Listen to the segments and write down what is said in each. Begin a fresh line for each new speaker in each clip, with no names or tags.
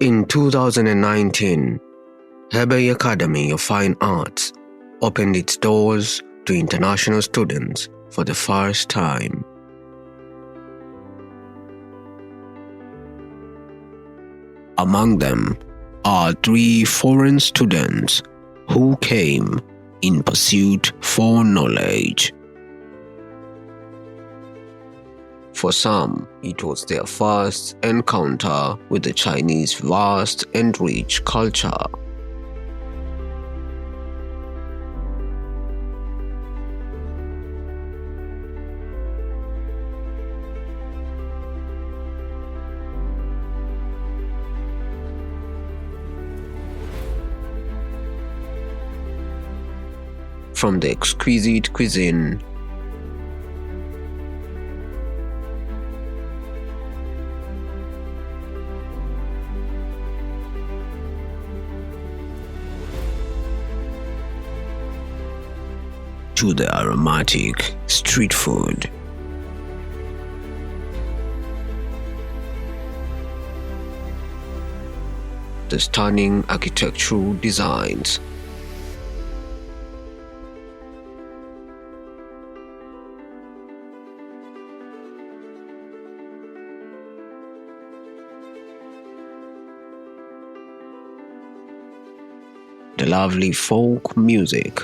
In 2019, Hebei Academy of Fine Arts opened its doors to international students for the first time. Among them are 3 foreign students who came in pursuit for knowledge. For some, it was their first encounter with the Chinese vast and rich culture. From the exquisite cuisine to the aromatic street food, the stunning architectural designs, the lovely folk music,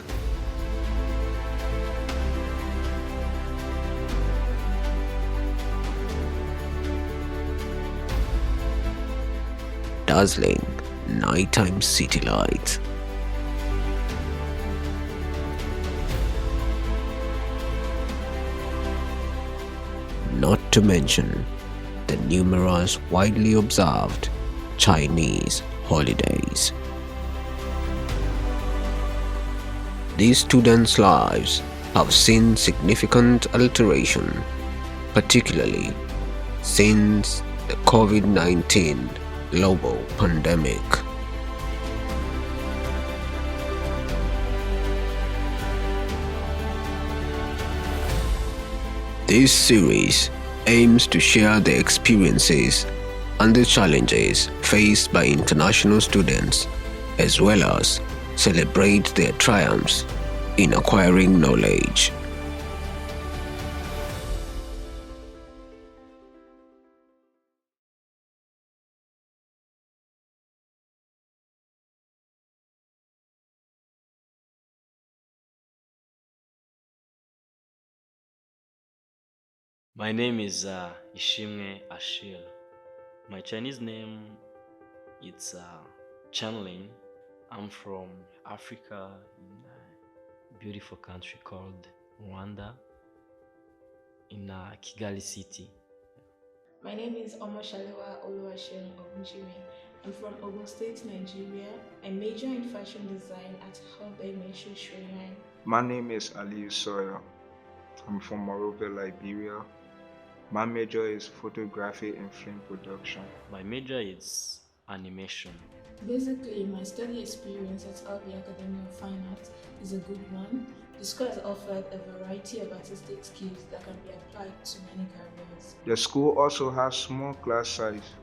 dazzling nighttime city lights, not to mention the numerous widely observed Chinese holidays. These students' lives have seen significant alteration, particularly since the COVID-19 global pandemic. This series aims to share the experiences and the challenges faced by international students, as well as celebrate their triumphs in acquiring knowledge.
My name is Ishimwe Ashil. My Chinese name it's Chanling. I'm from Africa, in a beautiful country called Rwanda, in Kigali City.
My name is Omoshalewa Oluwaseun Ogunjimi. I'm from Ogun State, Nigeria. I major in fashion design at Hebei Shrine.
My name is Ali Sawyer. I'm from Monrovia, Liberia. My major is photography and film production.
My major is animation.
Basically, my study experience at Hebei Academy of Fine Arts is a good one. The school has offered a variety of artistic skills that can be applied to many careers.
The school also has small class size,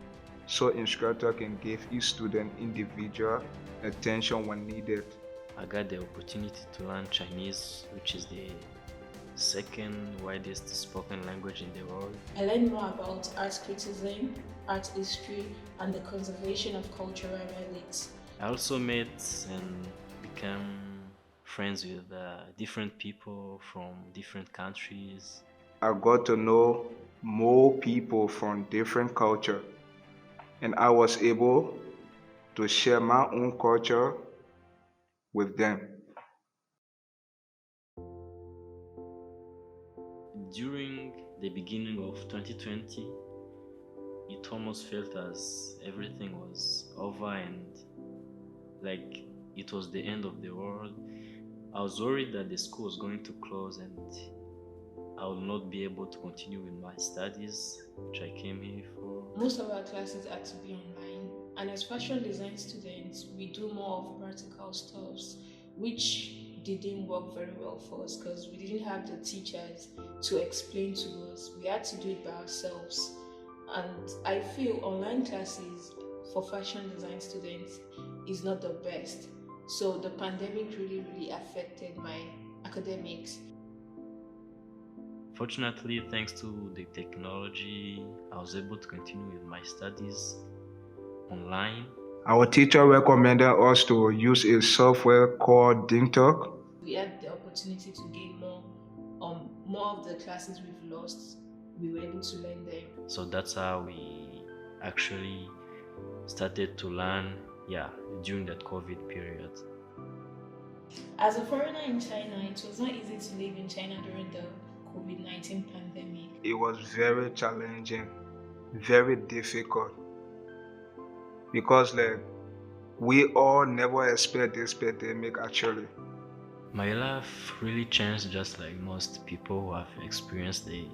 so instructor can give each student individual attention when needed.
I got the opportunity to learn Chinese, which is the second widest spoken language in the world.
I learned more about art criticism, art history, and the conservation of cultural relics.
I also met and became friends with different people from different countries.
I got to know more people from different culture, and I was able to share my own culture with them.
During the beginning of 2020, it almost felt as everything was over and like it was the end of the world. I was worried that the school was going to close and I will not be able to continue with my studies, which I came here for.
Most of our classes had to be online, and as fashion design students, we do more of practical stuffs, which didn't work very well for us because we didn't have the teachers to explain to us. We had to do it by ourselves. And I feel online classes for fashion design students is not the best. So the pandemic really, really affected my academics.
Fortunately, thanks to the technology, I was able to continue with my studies online.
Our teacher recommended us to use a software called DingTalk.
We had the opportunity to gain more of the classes we've lost. We were able to learn them.
So that's how we actually started to learn, during that COVID period.
As a foreigner in China, it was not easy to live in China during the COVID-19 pandemic.
It was very challenging, very difficult, because like we all never expect this pandemic actually.
My life really changed, just like most people who have experienced the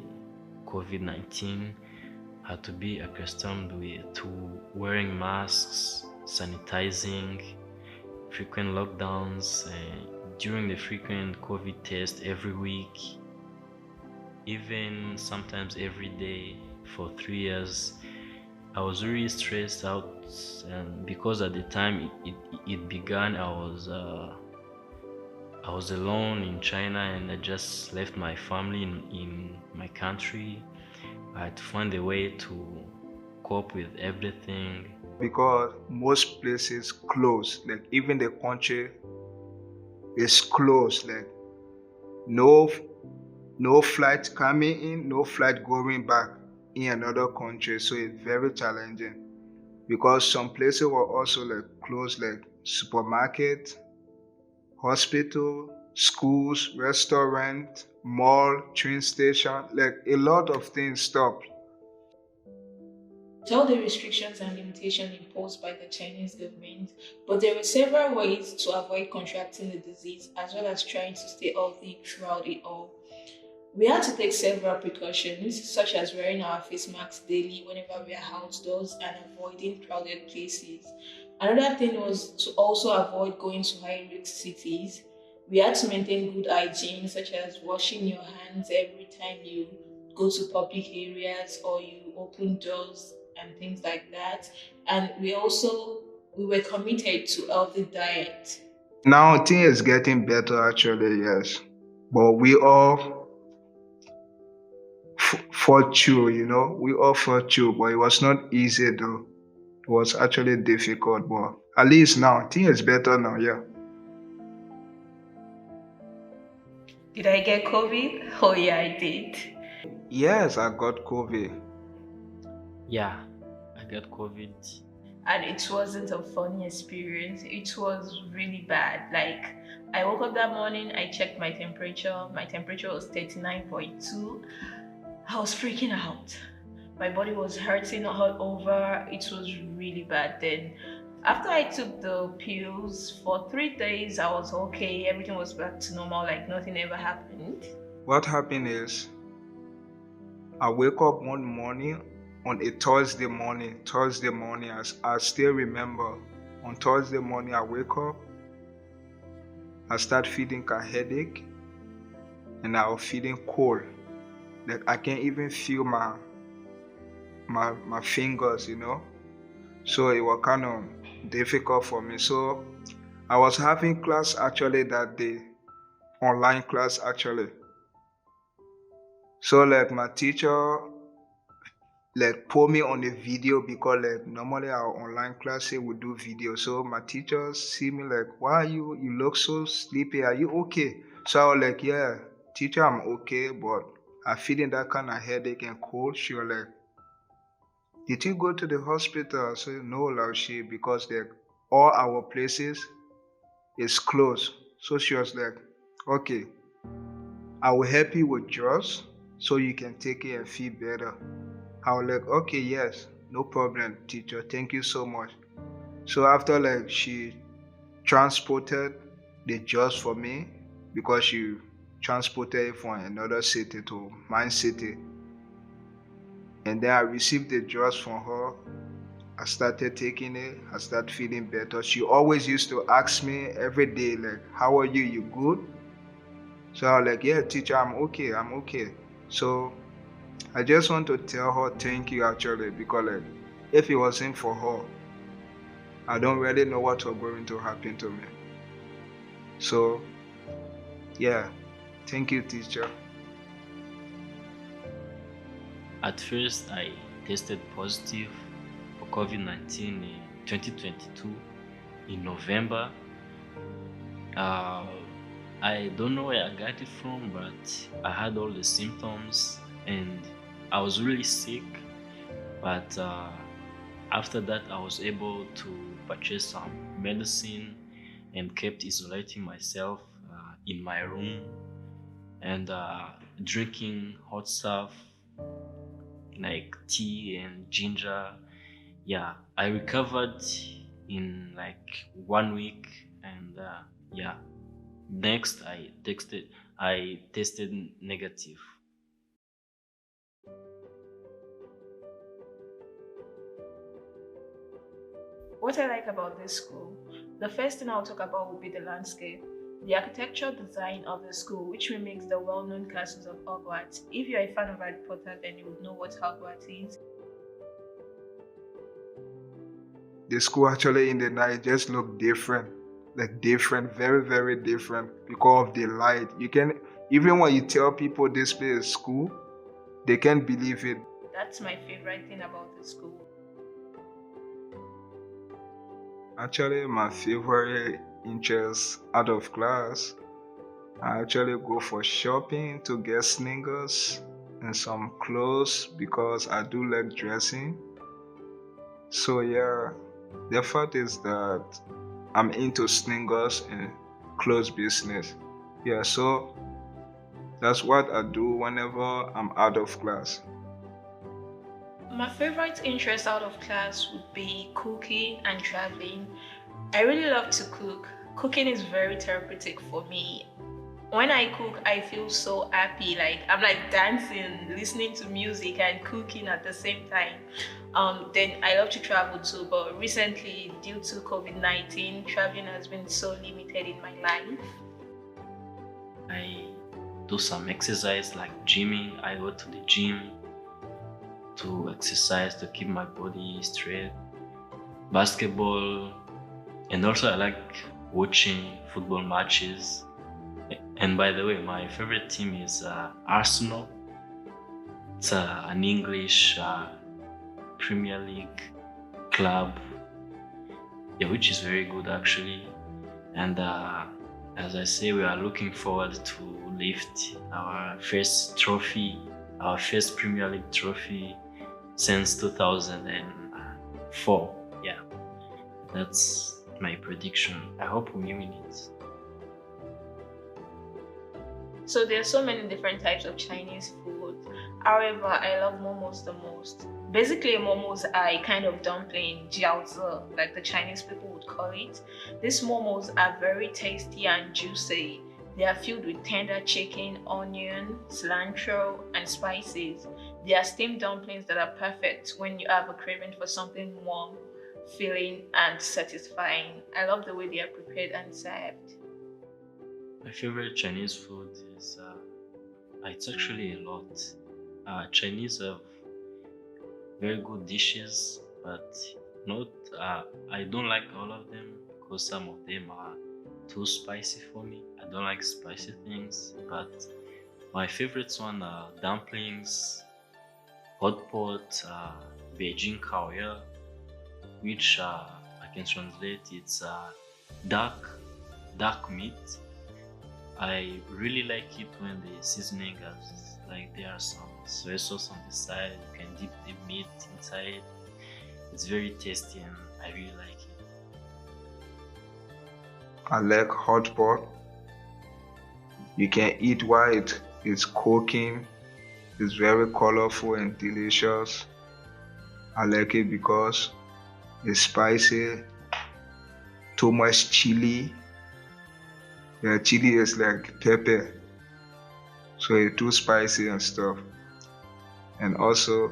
COVID-19 had to be accustomed to wearing masks, sanitizing, frequent lockdowns, during the frequent COVID test every week, even sometimes every day for 3 years. I was really stressed out, because at the time it began, I was alone in China, and I just left my family in my country. I had to find a way to cope with everything.
Because most places close, like even the country is closed, like no flight coming in, no flight going back in another country. So it's very challenging, because some places were also like closed, like supermarket, hospital, schools, restaurant, mall, train station, like a lot of things stopped.
All the restrictions and limitations imposed by the Chinese government, but there were several ways to avoid contracting the disease as well as trying to stay healthy throughout it all. We had to take several precautions, such as wearing our face masks daily whenever we are outdoors and avoiding crowded places. Another thing was to also avoid going to high risk cities. We had to maintain good hygiene, such as washing your hands every time you go to public areas or you open doors and things like that. And we were committed to healthy diet.
Now things is getting better actually, yes. But we all fought through, we all fought through, but it was not easy though. It was actually difficult, but at least now things is better now, yeah.
Did I get COVID? Oh yeah, I did.
Yes, I got COVID.
Yeah, I got COVID.
And it wasn't a funny experience. It was really bad. Like, I woke up that morning, I checked my temperature. My temperature was 39.2. I was freaking out. My body was hurting all over. It was really bad. Then, after I took the pills for 3 days, I was okay. Everything was back to normal, like nothing ever happened.
What happened is, I wake up one morning on a Thursday morning, I still remember. On Thursday morning, I wake up, I start feeling a headache, and I was feeling cold. Like I can't even feel my fingers, So it was kind of difficult for me. So I was having class actually that day, online class actually. So like my teacher like put me on a video, because like normally our online classes would do video. So my teachers see me like, why are you look so sleepy, are you okay? So I was like, yeah, teacher, I'm okay, but I'm feeling that kind of headache and cold. She was like, did you go to the hospital? I said, no, Laushi, because like all our places is closed. So she was like, okay, I will help you with drugs so you can take it and feel better. I was like, okay, yes, no problem, teacher. Thank you so much. So after like she transported the drugs for me, because she transported it from another city to my city. And then I received the drugs from her. I started taking it. I started feeling better. She always used to ask me every day, like, how are you? You good? So I was like, yeah, teacher, I'm okay. So I just want to tell her thank you actually, because like if it wasn't for her, I don't really know what was going to happen to me. So yeah, thank you, teacher.
At first, I tested positive for COVID-19 in 2022 in November. Uh, I don't know where I got it from, but I had all the symptoms and I was really sick. But after that, I was able to purchase some medicine and kept isolating myself in my room and drinking hot stuff like tea and ginger. Yeah, I recovered in like 1 week, and yeah, next I tested negative.
What I like about this school, the first thing I'll talk about will be the landscape. The architectural design of the school, which mimics the well known castles of Hogwarts. If you're a fan of Harry Potter, then you would know what Hogwarts is.
The school actually in the night just look different, like different, very, very different because of the light. You can, even when you tell people this place is school, they can't believe it.
That's my favorite thing about the school.
Actually, my favorite interest out of class, I actually go for shopping to get sneakers and some clothes because I do like dressing. So yeah, the fact is that I'm into sneakers and clothes business. Yeah, so that's what I do whenever I'm out of class.
My favorite interest out of class would be cooking and traveling. I really love to cook. Cooking is very therapeutic for me. When I cook, I feel so happy. Like I'm like dancing, listening to music, and cooking at the same time. Then I love to travel too, but recently, due to COVID-19, traveling has been so limited in my life.
I do some exercise like gymming. I go to the gym to exercise to keep my body straight. Basketball, and also I like watching football matches. And by the way, my favorite team is Arsenal. It's an English Premier League club, yeah, which is very good actually. And as I say, we are looking forward to lift our first trophy, our first Premier League trophy since 2004. Yeah, that's my prediction. I hope we win it.
So there are so many different types of Chinese food. However, I love momos the most. Basically, momos are a kind of dumpling, jiaozi, like the Chinese people would call it. These momos are very tasty and juicy. They are filled with tender chicken, onion, cilantro, and spices. They are steamed dumplings that are perfect when you have a craving for something warm, filling, and satisfying. I love the way they are prepared and served.
My favorite Chinese food is it's actually a lot. Chinese have very good dishes, but not I don't like all of them because some of them are too spicy for me. I don't like spicy things, but my favorites one are dumplings, hot pot, Beijing Kaoya, which I can translate it's dark meat. I really like it when the seasoning has like there are some soy sauce on the side. You can dip the meat inside. It's very tasty and I really like it.
I like hot pot. You can eat while it's cooking. It's very colorful and delicious. I like it because it's spicy, too much chili. Yeah, chili is like pepper, so it's too spicy and stuff. And also,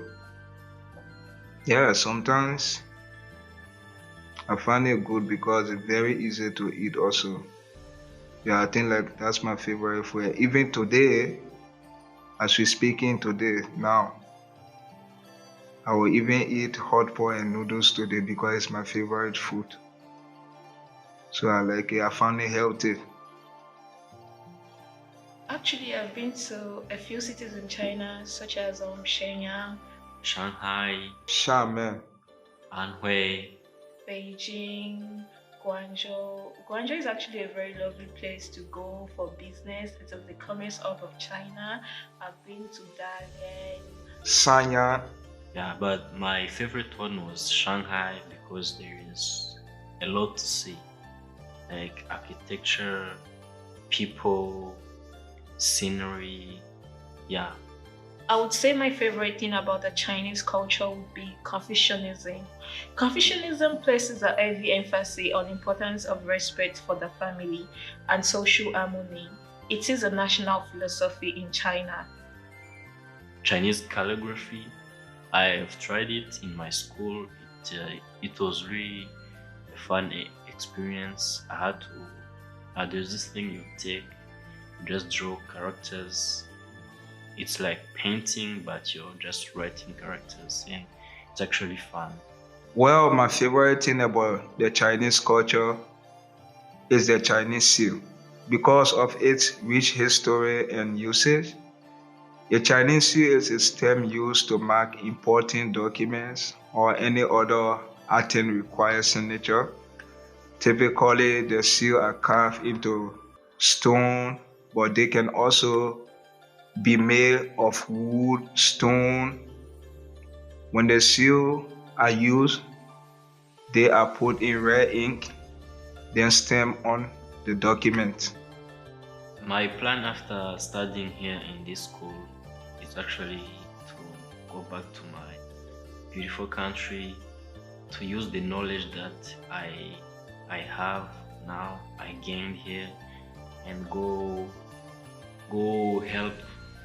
yeah, sometimes I find it good because it's very easy to eat also. Yeah, I think like that's my favorite food. Even today, as we speaking today now, I will even eat hot pot and noodles today because it's my favorite food. So I like it. I found it healthy.
Actually, I've been to a few cities in China, such as Shenyang,
Shanghai,
Shaman.
Anhui.
Beijing, Guangzhou. Guangzhou is actually a very lovely place to go for business. It is the commerce hub of China. I've been to Dalian.
Sanya.
Yeah, but my favorite one was Shanghai because there is a lot to see, like architecture, people, scenery. Yeah,
I would say my favorite thing about the Chinese culture would be Confucianism. Confucianism places a heavy emphasis on importance of respect for the family and social harmony. It is a national philosophy in China.
Chinese calligraphy. I have tried it in my school. It was really a fun experience. I had to. There's this thing you take, you just draw characters. It's like painting, but you're just writing characters, and it's actually fun.
Well, my favorite thing about the Chinese culture is the Chinese seal. Because of its rich history and usage, the Chinese seal is a stamp used to mark important documents or any other item requires signature. Typically, the seal are carved into stone, but they can also be made of wood, stone. When the seal are used, they are put in red ink, then stamped on the document.
My plan after studying here in this school is actually to go back to my beautiful country, to use the knowledge that I have now, I gained here, and go help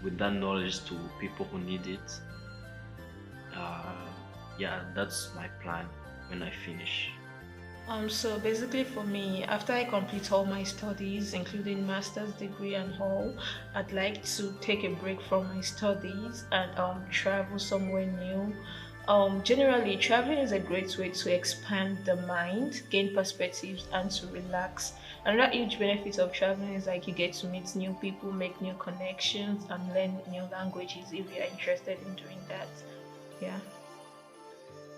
with that knowledge to people who need it. Yeah, that's my plan when I finish.
So basically for me, after I complete all my studies, including master's degree and all, I'd like to take a break from my studies and travel somewhere new. Generally, traveling is a great way to expand the mind, gain perspectives, and to relax. Another huge benefit of traveling is like you get to meet new people, make new connections, and learn new languages if you're interested in doing that. Yeah.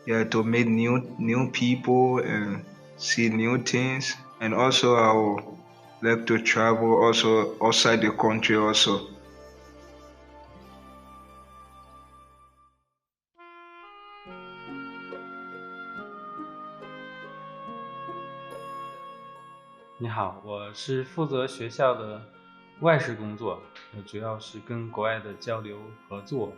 Yeah, to meet new people and see new things. And also I would like to travel also outside the country also.
你好，我是负责学校的外事工作，我主要是跟国外的交流合作，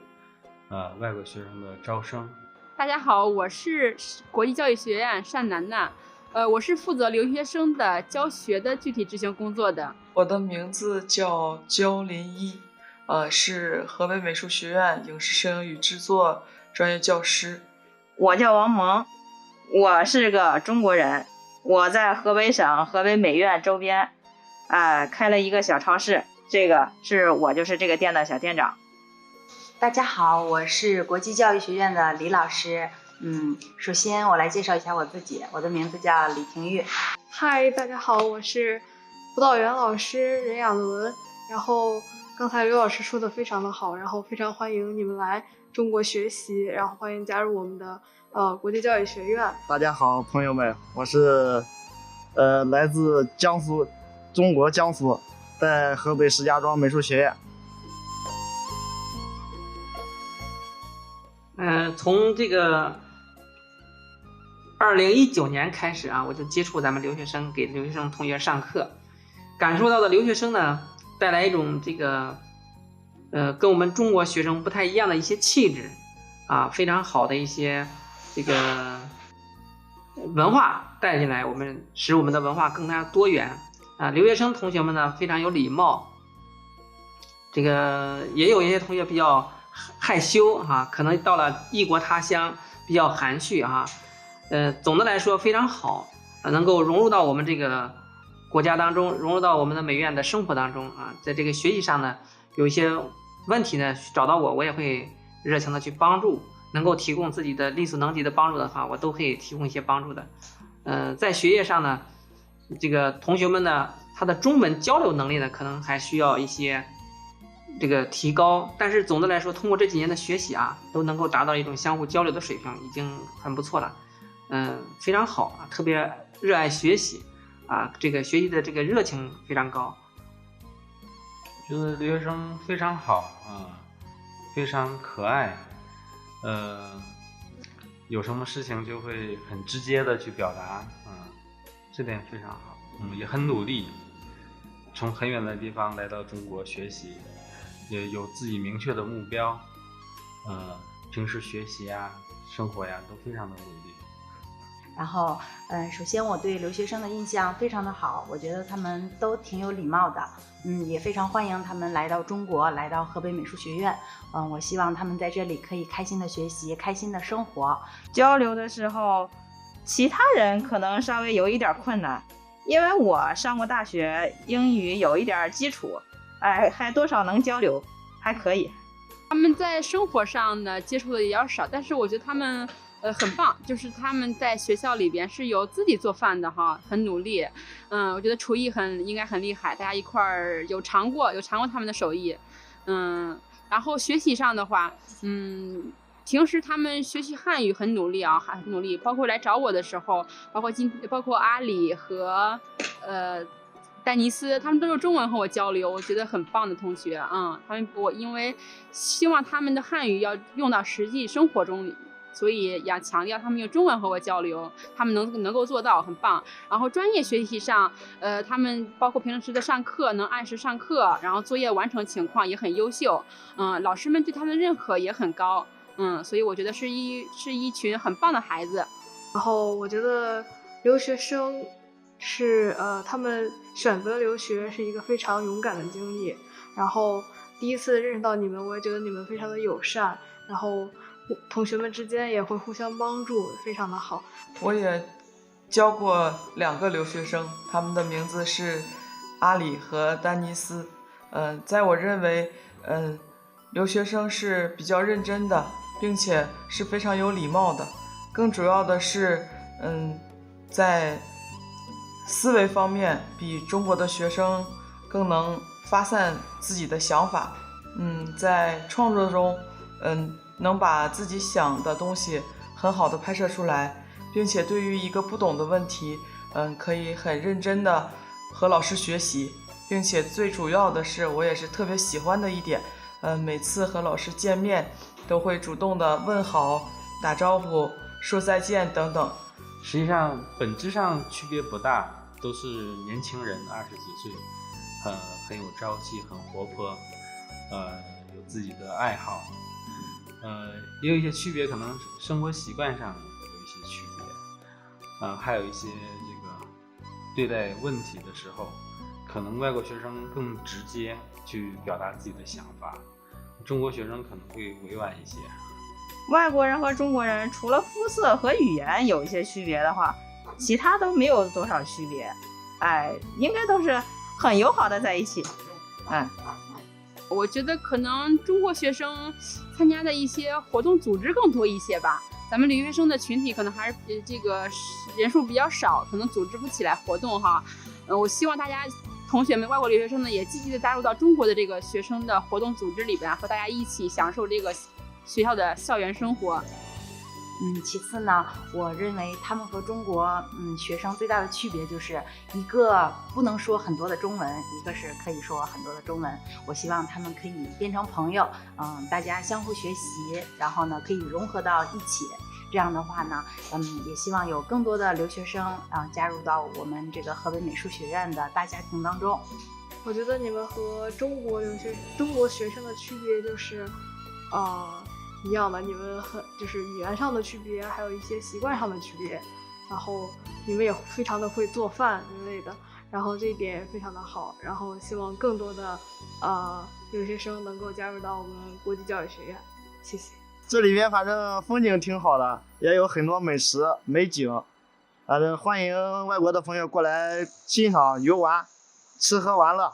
外国学生的招生。
大家好，我是国际教育学院单楠楠，我是负责留学生的教学的具体执行工作的。
我的名字叫焦林一，是河北美术学院影视摄影与制作专业教师。
我叫王萌，我是个中国人，我在河北省河北美院周边，开了一个小超市，这个是我就是这个店的小店长。
大家好，我是国际教育学院的李老师。首先我来介绍一下我自己，我的名字叫李婷玉。
嗨，大家好，我是辅导员老师任雅伦。然后刚才刘老师说的非常的好，然后非常欢迎你们来中国学习，然后欢迎加入我们的国际教育学院。
大家好，朋友们，我是来自江苏，中国江苏，在河北石家庄美术学院。
从这个2019年开始啊，我就接触咱们留学生，给留学生同学上课，感受到的留学生呢，带来一种这个跟我们中国学生不太一样的一些气质啊，非常好的一些这个文化带进来，使我们的文化更加多元啊。留学生同学们呢非常有礼貌，这个也有一些同学比较害羞啊，可能到了异国他乡比较含蓄啊。总的来说非常好，能够融入到我们这个国家当中，融入到我们的美院的生活当中啊。在这个学习上呢，有一些问题呢找到我，我也会热情的去帮助能够提供自己的力所能及的帮助的话，我都可以提供一些帮助的。在学业上呢，这个同学们呢，他的中文交流能力呢，可能还需要一些这个提高，但是总的来说，通过这几年的学习啊，都能够达到一种相互交流的水平，已经很不错了。非常好啊，特别热爱学习啊，这个学习的这个热情非常高。
我觉得留学生非常好啊，非常可爱，有什么事情就会很直接的去表达，这点非常好。也很努力，从很远的地方来到中国学习，也有自己明确的目标，平时学习呀、生活呀都非常的努力。
然后，首先我对留学生的印象非常的好，我觉得他们都挺有礼貌的，也非常欢迎他们来到中国，来到河北美术学院。我希望他们在这里可以开心的学习，开心的生活。
交流的时候，其他人可能稍微有一点困难，因为我上过大学，英语有一点基础，还多少能交流，还可以。
他们在生活上呢接触的也要少，但是我觉得他们很棒，就是他们在学校里边是有自己做饭的哈，很努力。我觉得厨艺应该很厉害，大家一块儿有尝过他们的手艺。然后学习上的话，平时他们学习汉语很努力啊，很努力。包括来找我的时候，包括阿里和丹尼斯，他们都用中文和我交流，我觉得很棒的同学。我因为希望他们的汉语要用到实际生活中，所以要强调他们用中文和我交流，他们能够做到，很棒。然后专业学习上，他们包括平时的上课能按时上课，然后作业完成情况也很优秀。老师们对他们的认可也很高。所以我觉得是一群很棒的孩子。
然后我觉得留学生是他们选择留学是一个非常勇敢的经历。然后第一次认识到你们，我也觉得你们非常的友善，然后同学们之间也会互相帮助，非常的好。
我也教过2个留学生，他们的名字是阿里和丹尼斯。在我认为，留学生是比较认真的，并且是非常有礼貌的。更主要的是，在思维方面比中国的学生更能发散自己的想法。在创作中，能把自己想的东西很好的拍摄出来，并且对于一个不懂的问题，可以很认真的和老师学习，并且最主要的是，我也是特别喜欢的一点，每次和老师见面都会主动的问好、打招呼、说再见等等。
实际上本质上区别不大，都是年轻人，20几岁，很有朝气，很活泼，有自己的爱好。也有一些区别，可能生活习惯上有一些区别，还有一些这个对待问题的时候，可能外国学生更直接去表达自己的想法，中国学生可能会委婉一些。
外国人和中国人除了肤色和语言有一些区别的话，其他都没有多少区别，应该都是很友好的在一起。
我觉得可能中国学生参加的一些活动组织更多一些吧，咱们留学生的群体可能还是这个人数比较少，可能组织不起来活动哈。我希望大家同学们外国留学生呢也积极的加入到中国的这个学生的活动组织里边，和大家一起享受这个学校的校园生活。
其次呢，我认为他们和中国学生最大的区别就是一个不能说很多的中文，一个是可以说很多的中文。我希望他们可以变成朋友，大家相互学习，然后呢可以融合到一起。这样的话呢，也希望有更多的留学生加入到我们这个河北美术学院的大家庭当中。
我觉得你们和中国学生的区别就是一样的，你们就是语言上的区别，还有一些习惯上的区别，然后你们也非常的会做饭之类的，然后这一点也非常的好，然后希望更多的留学生能够加入到我们国际教育学院。谢谢。
这里边反正风景挺好的，也有很多美食美景，反正欢迎外国的朋友过来欣赏游玩，吃喝玩乐。